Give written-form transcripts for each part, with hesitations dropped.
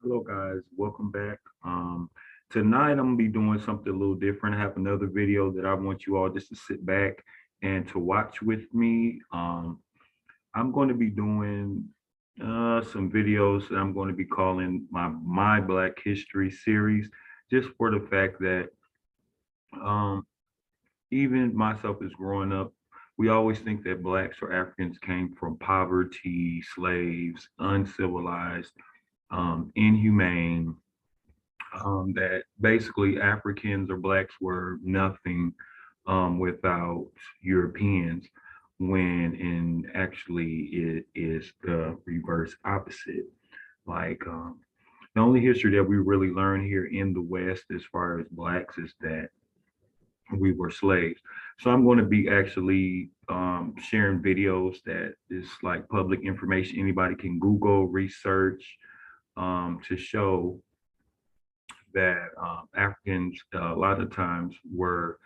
Hello guys, welcome back. Tonight I'm gonna be doing something a little different. I have another video that I want you all just to sit back and to watch with me. I'm going to be doing some videos that I'm going to be calling my Black History series, just for the fact that um, even myself as growing up, we always think that blacks or Africans came from poverty, slaves, uncivilized, inhumane, that basically Africans or blacks were nothing without Europeans, when in actually it is the reverse opposite. Like the only history that we really learn here in the West as far as blacks is that we were slaves. So I'm going to be actually sharing videos that is like public information. Anybody can Google, research, to show that Africans a lot of times were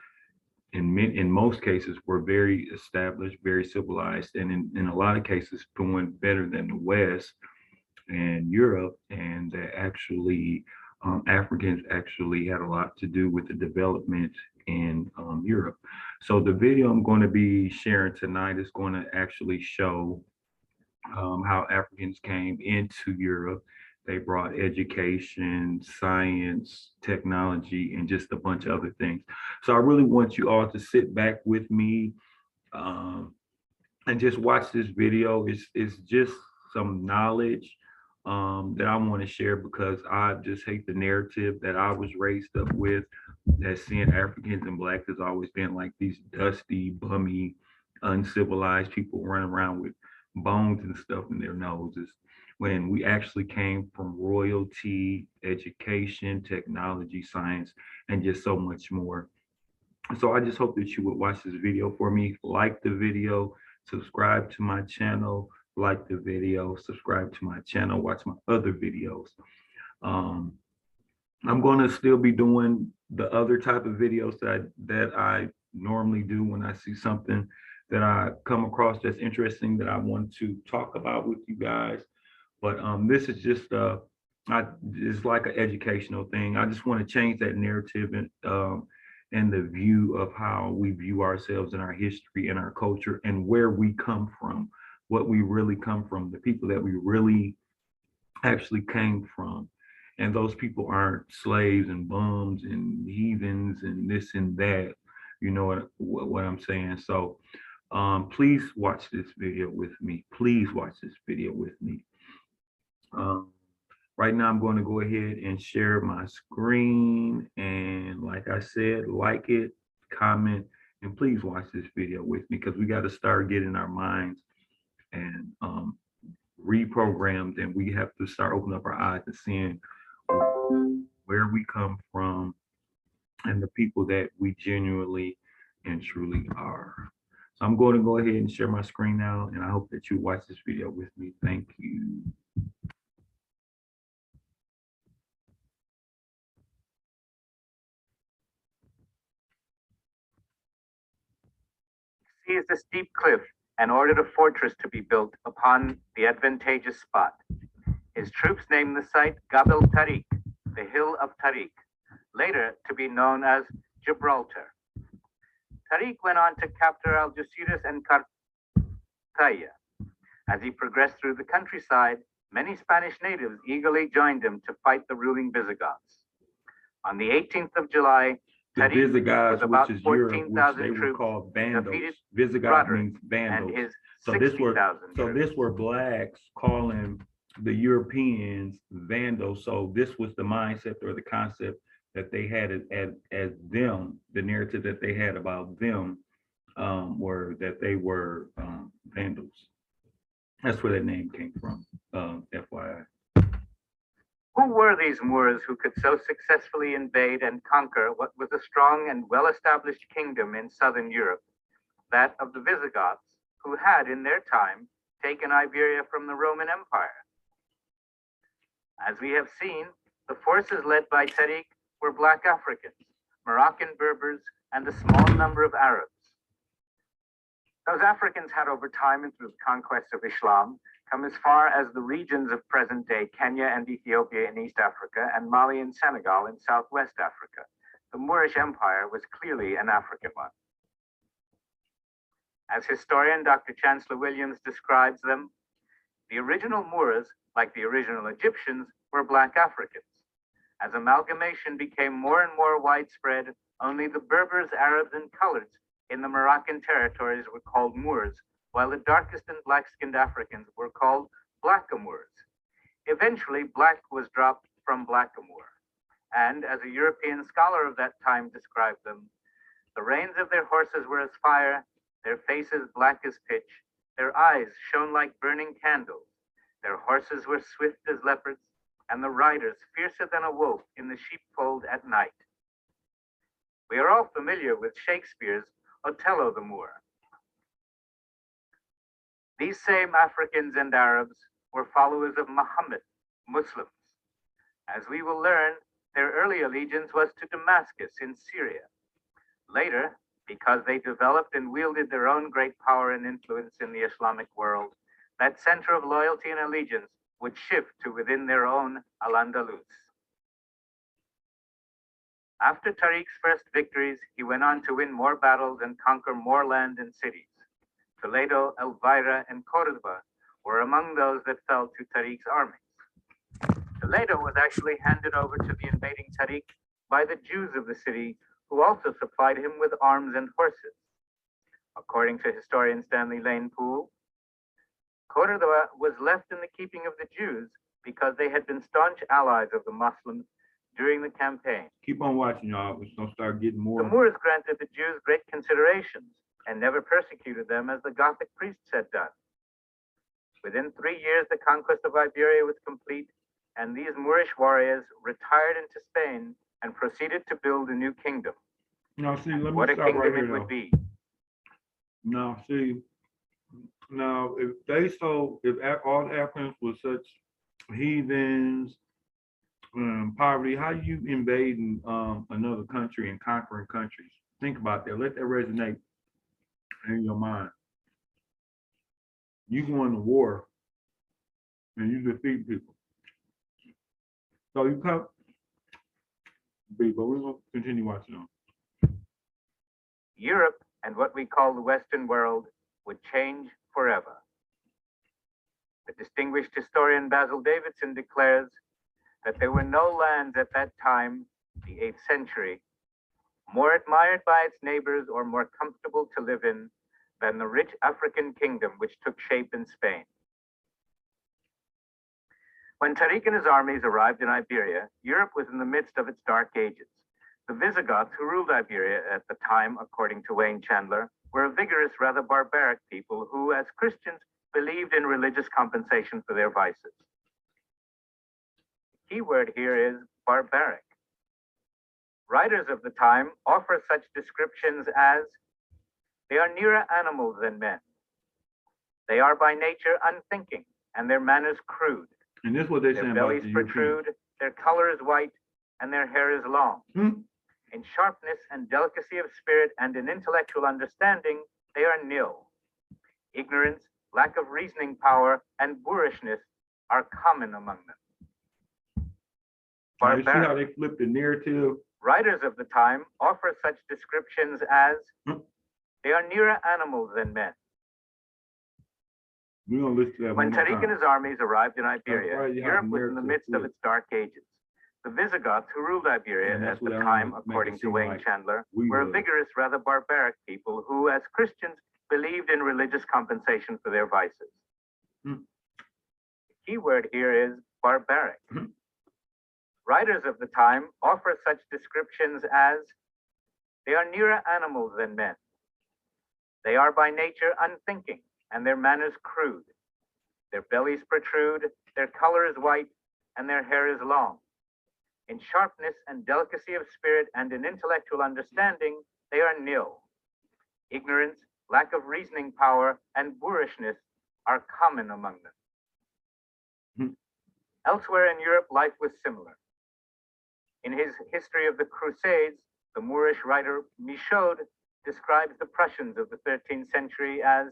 in most cases were very established, very civilized, and in a lot of cases doing better than the West and Europe, and that actually Africans actually had a lot to do with the development in Europe. So the video I'm going to be sharing tonight is going to actually show how Africans came into Europe. They brought education, science, technology, and just a bunch of other things. So I really want you all to sit back with me um, and just watch this video. It's just some knowledge that I want to share, because I just hate the narrative that I was raised up with, that seeing Africans and blacks has always been like these dusty, bummy, uncivilized people running around with bones and stuff in their noses. When we actually came from royalty, education, technology, science, and just so much more. So I just hope that you would watch this video for me, like the video, subscribe to my channel, like the video, subscribe to my channel, watch my other videos. Um, I'm going to still be doing the other type of videos that I normally do when I see something that I come across that's interesting that I want to talk about with you guys. But this is just it's like an educational thing. I just want to change that narrative and the view of how we view ourselves and our history and our culture and where we come from, what we really come from, the people that we really actually came from. And those people aren't slaves and bums and heathens and this and that. You know what I'm saying? So please watch this video with me. Please watch this video with me. Um, right now, I'm going to go ahead and share my screen. And like I said, like it, comment, and please watch this video with me, because we got to start getting our minds and reprogrammed, and we have to start opening up our eyes to seeing where we come from and the people that we genuinely and truly are. So I'm going to go ahead and share my screen now, and I hope that you watch this video with me. Thank you. Seized a steep cliff and ordered a fortress to be built upon the advantageous spot. His troops named the site Gabel Tariq, the Hill of Tariq, later to be known as Gibraltar. Tariq went on to capture Algeciras and Cartaya. As he progressed through the countryside, many Spanish natives eagerly joined him to fight the ruling Visigoths. On the 18th of July, The Visigoths, which is Europe, which they were troops called Vandals. defeated Visigoth Roderick means Vandals. and his So this were 60,000 so troops. this were blacks calling the Europeans Vandals. So this was the mindset or the concept that they had as them, the narrative that they had about them, were that they were Vandals. That's where that name came from, FYI. Who were these Moors who could so successfully invade and conquer what was a strong and well-established kingdom in southern Europe, that of the Visigoths, who had in their time taken Iberia from the Roman Empire? As we have seen, the forces led by Tariq were Black Africans, Moroccan Berbers, and a small number of Arabs. Those Africans had over time and through the conquest of Islam come as far as the regions of present-day Kenya and Ethiopia in East Africa and Mali and Senegal in Southwest Africa. The Moorish Empire was clearly an African one. As historian Dr. Chancellor Williams describes them, the original Moors, like the original Egyptians, were Black Africans. As amalgamation became more and more widespread, only the Berbers, Arabs, and Coloreds in the Moroccan territories were called Moors, while the darkest and black-skinned Africans were called Blackamoors. Eventually, black was dropped from Blackamoor, and as a European scholar of that time described them, the reins of their horses were as fire, their faces black as pitch, their eyes shone like burning candles, their horses were swift as leopards, and the riders fiercer than a wolf in the sheepfold at night. We are all familiar with Shakespeare's Othello the Moor. These same Africans and Arabs were followers of Muhammad, Muslims. As we will learn, their early allegiance was to Damascus in Syria. Later, because they developed and wielded their own great power and influence in the Islamic world, that center of loyalty and allegiance would shift to within their own Al-Andalus. After Tariq's first victories, he went on to win more battles and conquer more land and cities. Toledo, Elvira, and Cordoba were among those that fell to Tariq's armies. Toledo was actually handed over to the invading Tariq by the Jews of the city, who also supplied him with arms and horses. According to historian Stanley Lane Poole, Cordoba was left in the keeping of the Jews because they had been staunch allies of the Muslims during the campaign. Keep on watching, y'all. We're going to start getting more. The Moors granted the Jews great considerations and never persecuted them as the Gothic priests had done. Within 3 years, the conquest of Iberia was complete, and these Moorish warriors retired into Spain and proceeded to build a new kingdom. Now, see, let me What a stop kingdom right here, it would though. be. Now, see, now, if all Africans were such heathens, poverty, how you invading another country and conquering countries? Think about that. Let that resonate in your mind. You go into war and you defeat people. So you come, but we're going to continue watching on. Europe and what we call the Western world would change forever. The distinguished historian Basil Davidson declares that there were no lands at that time, the 8th century, more admired by its neighbors or more comfortable to live in than the rich African kingdom which took shape in Spain. When Tariq and his armies arrived in Iberia, Europe was in the midst of its dark ages. The Visigoths, who ruled Iberia at the time, according to Wayne Chandler, were a vigorous, rather barbaric people who, as Christians, believed in religious compensation for their vices. The key word here is barbaric. Writers of the time offer such descriptions as, they are nearer animals than men. They are by nature unthinking, and their manners crude. And this is what they're Their saying about bellies the protrude, their color is white, and their hair is long. In sharpness and delicacy of spirit and in intellectual understanding, they are nil. Ignorance, lack of reasoning power, and boorishness are common among them. Now, you see how they flip the narrative? Writers of the time offer such descriptions as, they are nearer animals than men. We're going to listen to that When one more Tariq time. and his armies arrived in Iberia, That's why you have Europe the was in the narrative midst of to it. its dark ages. The Visigoths, who ruled Iberia And that's at the what I time, wanna make according it to seem Wayne like Chandler, we were a were. vigorous, rather barbaric people who, as Christians, believed in religious compensation for their vices. The key word here is barbaric. Writers of the time offer such descriptions as, they are nearer animals than men. They are by nature unthinking, and their manners crude. Their bellies protrude, their color is white, and their hair is long. In sharpness and delicacy of spirit and in intellectual understanding, they are nil. Ignorance, lack of reasoning power, and boorishness are common among them. Elsewhere in Europe, life was similar. In his History of the Crusades, the Moorish writer Michaud describes the Prussians of the 13th century as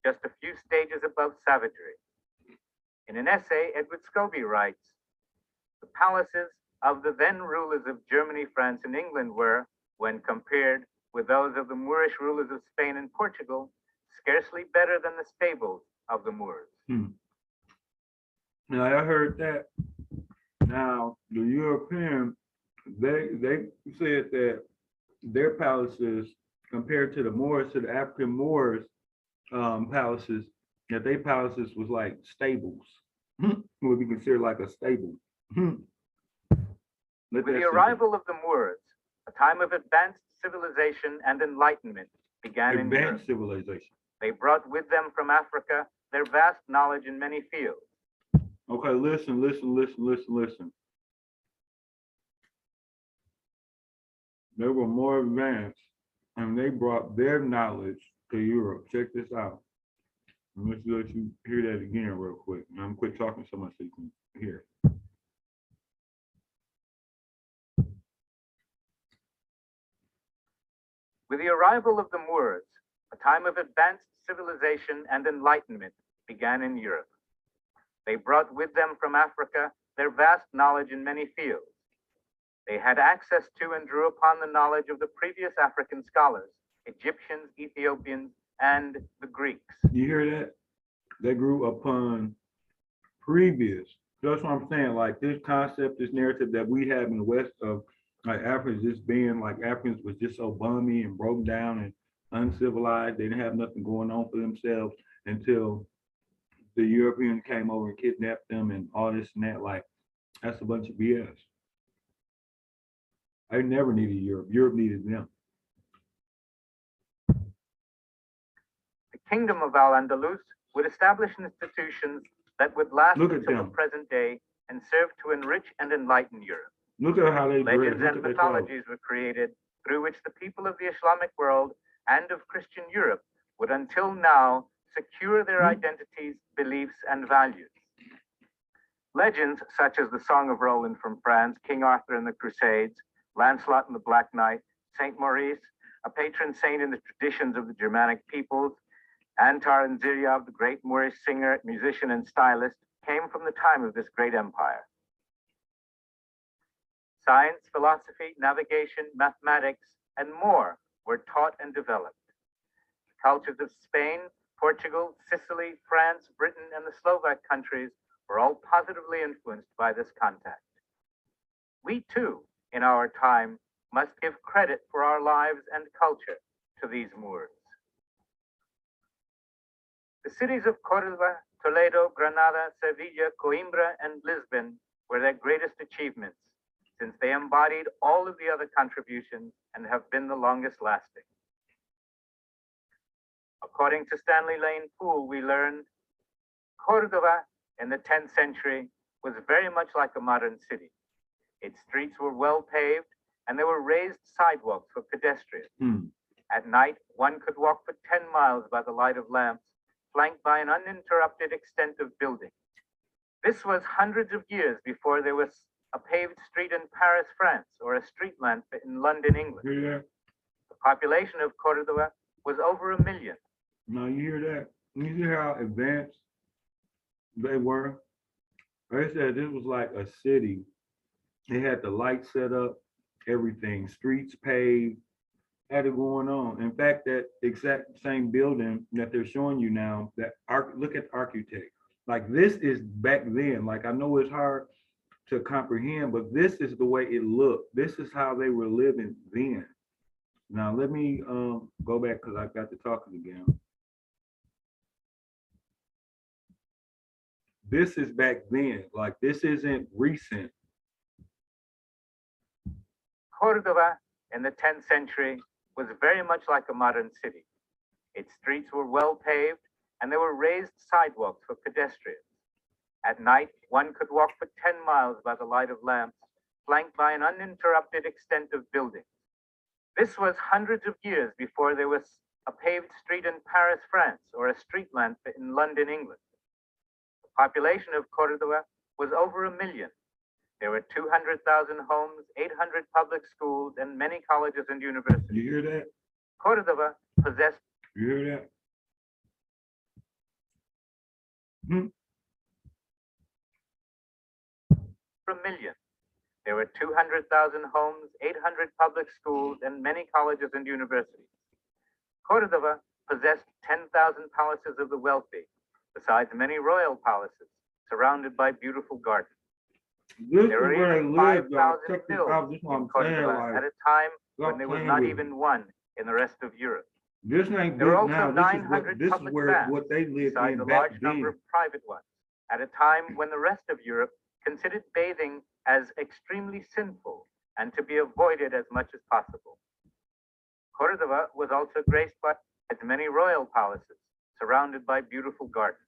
just a few stages above savagery. In an essay, Edward Scobie writes, the palaces of the then rulers of Germany, France, and England were, when compared with those of the Moorish rulers of Spain and Portugal, scarcely better than the stables of the Moors. Now I heard that. Now the European, they said that their palaces compared to the Moors, to the African Moors palaces, that their palaces was like stables. Would be considered like a stable. With the arrival of the Moors, a time of advanced civilization and enlightenment began in Europe. Advanced civilization. They brought with them from Africa their vast knowledge in many fields. Okay, listen. They were more advanced and they brought their knowledge to Europe. Check this out. Let's let you hear that again real quick. And I'm quit talking so much so you can hear. With the arrival of the Moors, a time of advanced civilization and enlightenment began in Europe. They brought with them from Africa their vast knowledge in many fields. They had access to and drew upon the knowledge of the previous African scholars, Egyptians, Ethiopians, and the Greeks. You hear that? They grew upon previous. That's what I'm saying. Like this concept, this narrative that we have in the West of like Africans just being like Africans was just so bummy and broken down and uncivilized. They didn't have nothing going on for themselves until the Europeans came over and kidnapped them and all this and that. Like that's a bunch of BS. I never needed Europe. Europe needed them. The kingdom of Al-Andalus would establish institutions that would last until the present day and serve to enrich and enlighten Europe. Look at how they legends and mythologies were created through which the people of the Islamic world and of Christian Europe would until now secure their identities, beliefs, and values. Legends such as the Song of Roland from France, King Arthur and the Crusades, Lancelot and the Black Knight, Saint Maurice, a patron saint in the traditions of the Germanic peoples, Antar and Ziryab, the great Moorish singer, musician, and stylist, came from the time of this great empire. Science, philosophy, navigation, mathematics, and more were taught and developed. The cultures of Spain, Portugal, Sicily, France, Britain, and the Slovak countries were all positively influenced by this contact. We too, in our time, must give credit for our lives and culture to these Moors. The cities of Córdoba, Toledo, Granada, Sevilla, Coimbra, and Lisbon were their greatest achievements, since they embodied all of the other contributions and have been the longest lasting. According to Stanley Lane Poole, we learned Córdoba in the 10th century was very much like a modern city. Its streets were well paved and there were raised sidewalks for pedestrians. At night, one could walk for 10 miles by the light of lamps, flanked by an uninterrupted extent of building. This was hundreds of years before there was a paved street in Paris, France, or a street lamp in London, England. Yeah. The population of Córdoba was over 1 million. Now you hear that? You hear how advanced they were? They said this was like a city. They had the lights set up, everything, streets paved, had it going on. In fact, that exact same building that they're showing you now, look at the architect. Like this is back then. Like I know it's hard to comprehend, but this is the way it looked. This is how they were living then. Now let me go back because I got to talking again. This is back then. Like this isn't recent. Córdoba in the 10th century was very much like a modern city. Its streets were well paved and there were raised sidewalks for pedestrians. At night, one could walk for 10 miles by the light of lamps, flanked by an uninterrupted extent of buildings. This was hundreds of years before there was a paved street in Paris, France, or a street lamp in London, England. The population of Córdoba was over 1 million. There were 200,000 homes, 800 public schools, and many colleges and universities. You hear that? Córdoba possessed. You hear that? a million. There were 200,000 homes, 800 public schools, and many colleges and universities. Cordova possessed 10,000 palaces of the wealthy, besides many royal palaces, surrounded by beautiful gardens. This is There were where they even live, y'all. 5,000 Check this mills out. This is what in I'm saying. Cordova Like, at a time when stop there was playing not with me. even one in the rest of Europe. This ain't There were big also now. This is 900 this is public where baths, what they lived besides in a back large number then. of private ones, at a time when the rest of Europe considered bathing as extremely sinful and to be avoided as much as possible. Cordova was also graced by its many royal palaces, surrounded by beautiful gardens.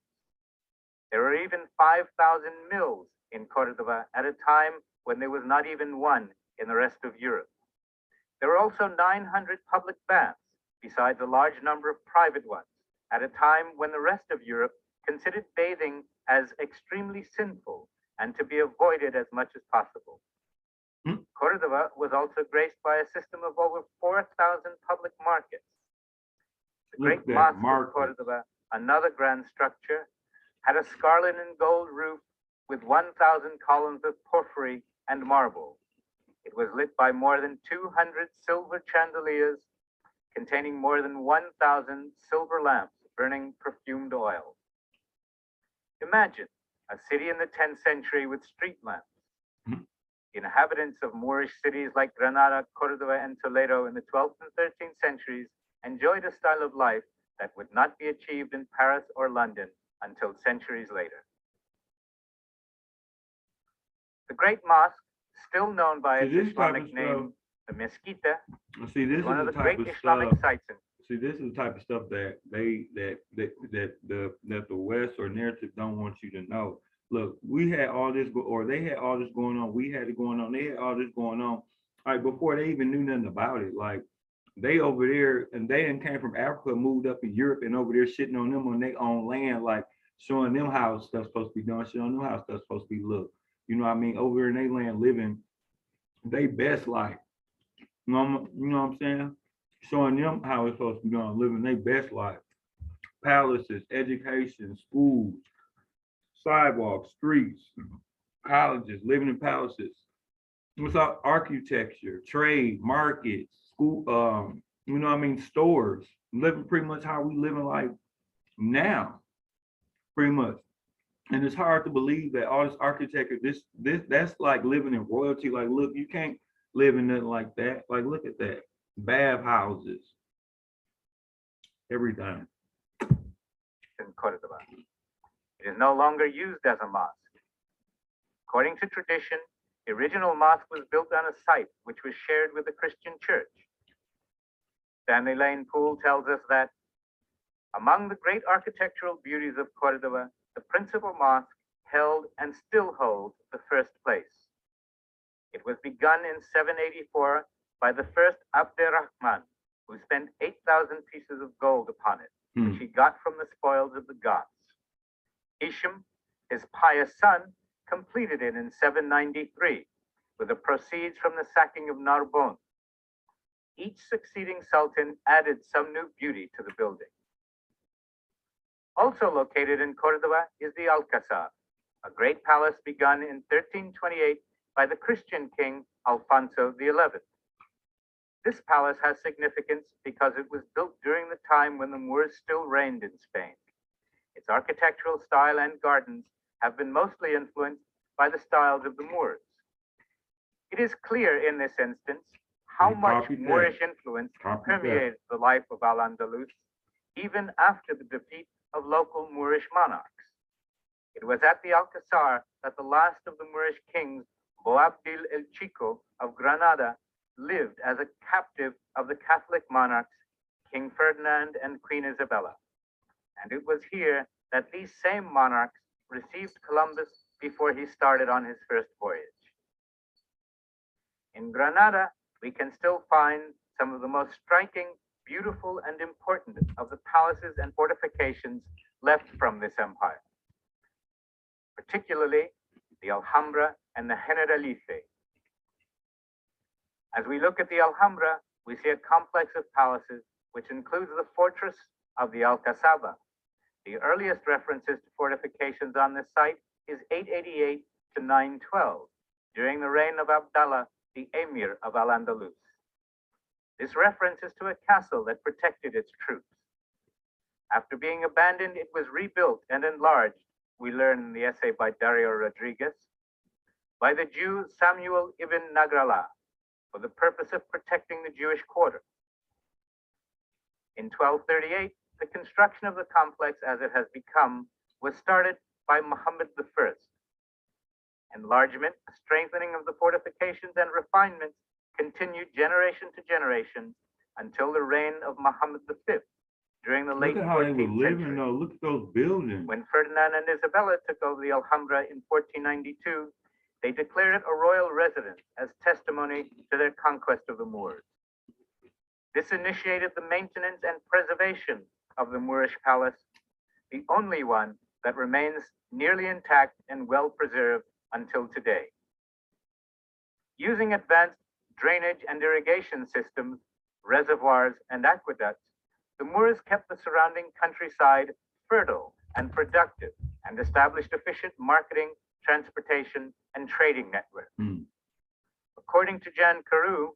There were even 5,000 mills in Cordova at a time when there was not even one in the rest of Europe. There were also 900 public baths, besides a large number of private ones, at a time when the rest of Europe considered bathing as extremely sinful and to be avoided as much as possible. Cordova was also graced by a system of over 4,000 public markets. The Look great at that mosque of market. Cordova, another grand structure, had a scarlet and gold roof with 1,000 columns of porphyry and marble. It was lit by more than 200 silver chandeliers containing more than 1,000 silver lamps burning perfumed oil. Imagine a city in the 10th century with street lamps. The inhabitants of Moorish cities like Granada, Cordova, and Toledo in the 12th and 13th centuries enjoyed a style of life that would not be achieved in Paris or London until centuries later. The Great Mosque, still known by its Islamic name, the Mesquita, See, this is one is of the the type great of Islamic stuff. sites in See, this is the type of stuff that the West or narrative don't want you to know. Look, we had all this, or they had all this going on. We had it going on. They had all this going on. Like before they even knew nothing about it. Like they over there, and they didn't came from Africa, moved up in Europe, and over there shitting on them on their own land, like showing them how stuff's supposed to be done, showing them how stuff's supposed to be looked. You know what I mean? Over there in their land, living they best life. You know what I'm saying? Showing them how it's supposed to be done, living their best life. Palaces, education, schools, sidewalks, streets, colleges, living in palaces. What's up? Architecture, trade, markets, school, you know what I mean, stores. Living pretty much how we living life now, pretty much. And it's hard to believe that all this architecture, that's like living in royalty. Like, look, you can't live in nothing like that. Like, look at that. Bath houses, everything. in Cordova. It is no longer used as a mosque. According to tradition, the original mosque was built on a site which was shared with the Christian church. Stanley Lane Poole tells us that among the great architectural beauties of Cordova, the principal mosque held and still holds the first place. It was begun in 784 by the first Abderrahman, who spent 8,000 pieces of gold upon it, which he got from the spoils of the Goths. Hisham, his pious son, completed it in 793 with the proceeds from the sacking of Narbonne. Each succeeding sultan added some new beauty to the building. Also located in Cordova is the Alcazar, a great palace begun in 1328 by the Christian king Alfonso XI. This palace has significance because it was built during the time when the Moors still reigned in Spain. Its architectural style and gardens have been mostly influenced by the styles of the Moors. It is clear in this instance how much Moorish influence permeated the life of Al-Andalus even after the defeat of local Moorish monarchs. It was at the Alcazar that the last of the Moorish kings, Boabdil el Chico of Granada, lived as a captive of the Catholic monarchs, King Ferdinand and Queen Isabella. And it was here that these same monarchs received Columbus before he started on his first voyage. In Granada, we can still find some of the most striking, beautiful, and important of the palaces and fortifications left from this empire, particularly the Alhambra and the Generalife. As we look at the Alhambra, we see a complex of palaces which includes the fortress of the Alcazaba. The earliest references to fortifications on this site is 888 to 912, during the reign of Abdallah, the Emir of Al-Andalus. This reference is to a castle that protected its troops. After being abandoned, it was rebuilt and enlarged, we learn in the essay by Dario Rodriguez, by the Jew Samuel ibn Nagrallah for the purpose of protecting the Jewish quarter. In 1238, the construction of the complex as it has become was started by Muhammad I. Enlargement, strengthening of the fortifications, and refinements continued generation to generation until the reign of Muhammad V during the late Look at how they were 14th living century. though. Look at those buildings. When Ferdinand and Isabella took over the Alhambra in 1492, they declared it a royal residence as testimony to their conquest of the Moors. This initiated the maintenance and preservation of the Moorish palace, the only one that remains nearly intact and well preserved until today. Using advanced drainage and irrigation systems, reservoirs, and aqueducts, the Moors kept the surrounding countryside fertile and productive and established efficient marketing, transportation, and trading networks. According to Jan Carew,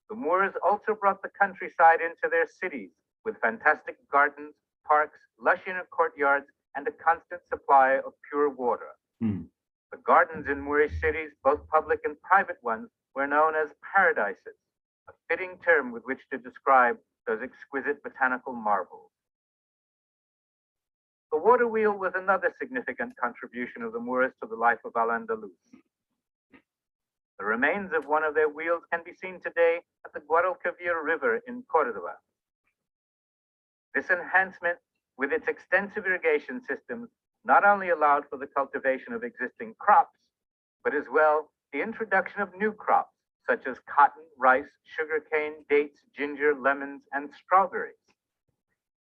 the Moors also brought the countryside into their cities with fantastic gardens, parks, lush inner courtyards, and a constant supply of pure water. The gardens in Moorish cities, both public and private ones, were known as paradises, a fitting term with which to describe those exquisite botanical marvels. The water wheel was another significant contribution of the Moors to the life of Al-Andalus. The remains of one of their wheels can be seen today at the Guadalquivir River in Córdoba. This enhancement, with its extensive irrigation systems, not only allowed for the cultivation of existing crops, but as well the introduction of new crops, such as cotton, rice, sugarcane, dates, ginger, lemons, and strawberries.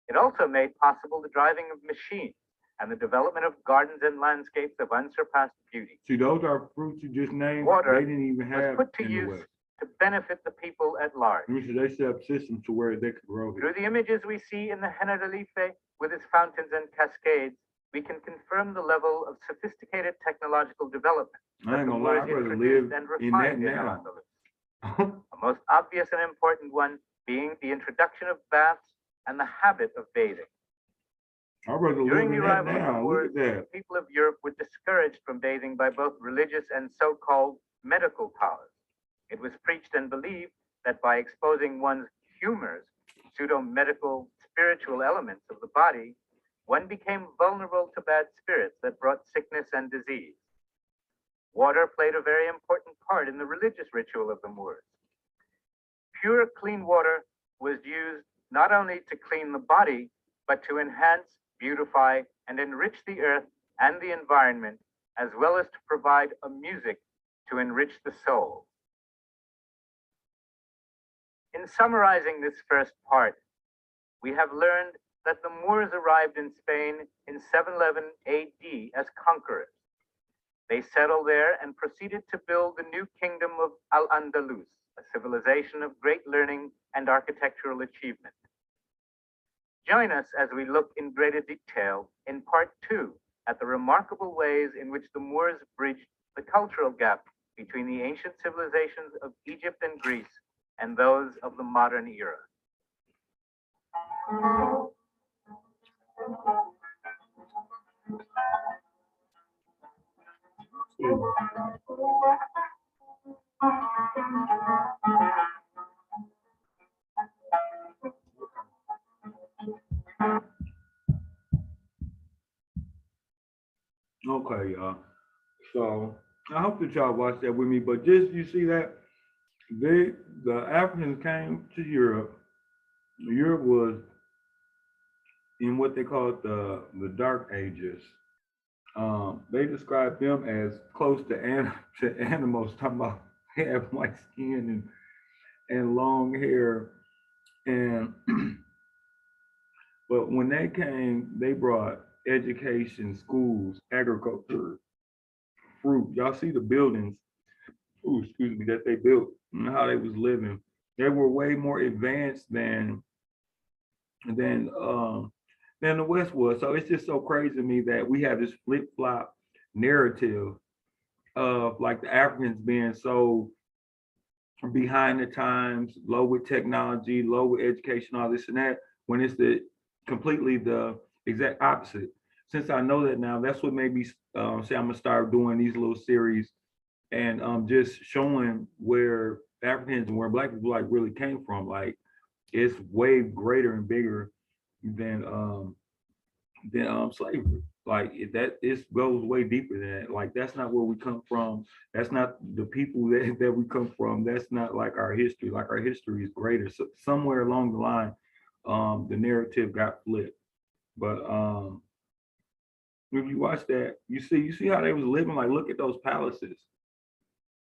It also made possible the driving of machines and the development of gardens and landscapes of unsurpassed beauty. See, those are fruits you just named. Water they didn't even have was put to in the use West. to benefit the people at large. I mean, so they set up systems to where they could grow Through it. the images we see in the Generalife with its fountains and cascades, we can confirm the level of sophisticated technological development I that ain't the gonna lie, Moors I'd rather introduced live and in that refined in now. Al-Andalus. A most obvious and important one being the introduction of baths and the habit of bathing. I'd rather live During the in that arrival of the now. Look Moors, at that. the people of Europe were discouraged from bathing by both religious and so-called medical powers. It was preached and believed that by exposing one's humors, pseudo-medical spiritual elements of the body, one became vulnerable to bad spirits that brought sickness and disease. Water played a very important part in the religious ritual of the Moors. Pure, clean water was used not only to clean the body, but to enhance, beautify, and enrich the earth and the environment, as well as to provide a music to enrich the soul. In summarizing this first part, we have learned that the Moors arrived in Spain in 711 AD as conquerors. They settled there and proceeded to build the new kingdom of Al-Andalus, a civilization of great learning and architectural achievement. Join us as we look in greater detail in part 2 at the remarkable ways in which the Moors bridged the cultural gap between the ancient civilizations of Egypt and Greece and those of the modern era. Okay, y'all. So I hope that y'all watch that with me. But just you see that the Africans came to Europe. Europe was in what they call the Dark Ages. They described them as close to animals, talking about they have white skin and long hair. And but when they came, they brought education, schools, agriculture, fruit. Y'all see the buildings, excuse me, that they built and how they was living. They were way more advanced than the West was. So it's just so crazy to me that we have this flip-flop narrative of like the Africans being so behind the times, low with technology, low with education, all this and that, when it's the completely the exact opposite. Since I know that now, that's what made me say I'm gonna start doing these little series and just showing where Africans and where Black people like really came from. Like it's way greater and bigger than slavery. Like that it goes way deeper than that. Like that's not where we come from. That's not the people that we come from. That's not like our history. Like our history is greater. So somewhere along the line, the narrative got flipped. But if you watch that, you see how they was living. Like look at those palaces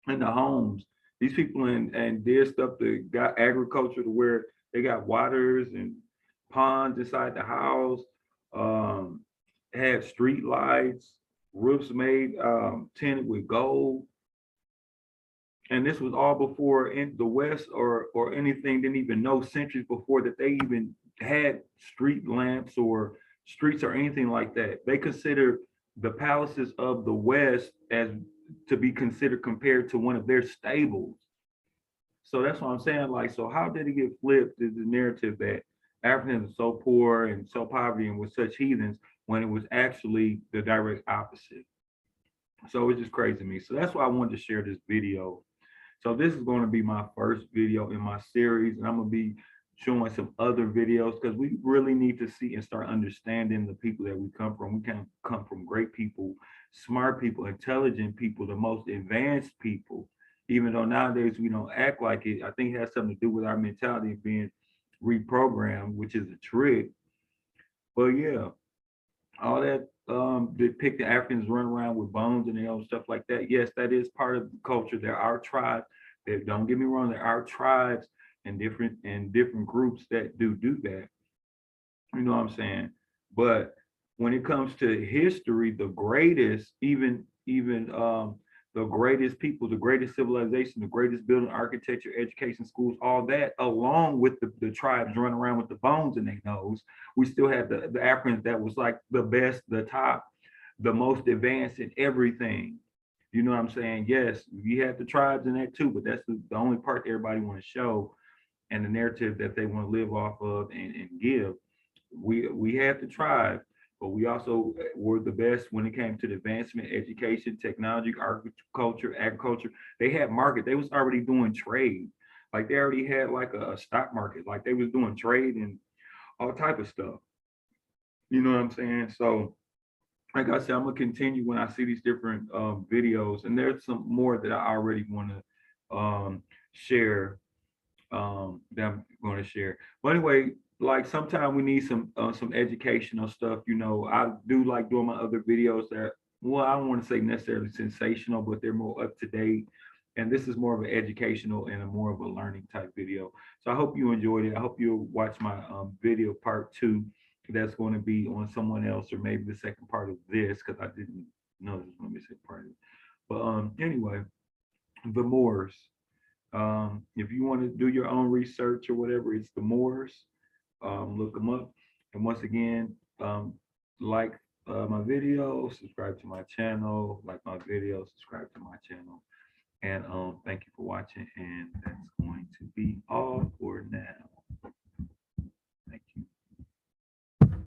and the homes. These people and did stuff that got agriculture to where they got waters and ponds inside the house. Um, had street lights, roofs made tinted with gold, and this was all before in the West or anything didn't even know centuries before that they even had street lamps or streets or anything like that. They considered the palaces of the West as to be considered compared to one of their stables. So that's what I'm saying. Like, so how did it get flipped? Is the narrative that Africans are so poor and so poverty and were such heathens when it was actually the direct opposite. So it's just crazy to me. So that's why I wanted to share this video. So this is going to be my first video in my series, and I'm going to be showing some other videos because we really need to see and start understanding the people that we come from. We can come from great people, smart people, intelligent people, the most advanced people. Even though nowadays we don't act like it, I think it has something to do with our mentality being reprogrammed, which is a trick. But yeah, all that depict the Africans run around with bones and their own stuff like that. Yes, that is part of the culture. There are tribes that don't get me wrong, there are tribes and different groups that do that. You know what I'm saying? But when it comes to history, the greatest, even the greatest people, the greatest civilization, the greatest building, architecture, education, schools, all that, along with the tribes running around with the bones in their nose, we still had the Africans that was like the best, the top, the most advanced in everything. You know what I'm saying? Yes, we had the tribes in that too, but that's the only part everybody want to show and the narrative that they want to live off of and give. We had the tribe, but we also were the best when it came to the advancement, education, technology, agriculture, agriculture. They had market. They was already doing trade. Like they already had like a stock market. Like they was doing trade and all type of stuff. You know what I'm saying? So like I said, I'm gonna continue when I see these different videos, and there's some more that I already want to share that I'm going to share. But anyway, like sometimes we need some educational stuff. You know, I do like doing my other videos that well, I don't want to say necessarily sensational, but they're more up to date. And this is more of an educational and a more of a learning type video. So I hope you enjoyed it. I hope you'll watch my video part two. That's going to be on someone else, or maybe the second part of this, because I didn't know this was going to be a second part of it. But anyway, the Moors. If you want to do your own research or whatever, it's the Moors. Look them up. And once again, like my video, subscribe to my channel, like my video, subscribe to my channel. And thank you for watching. And that's going to be all for now.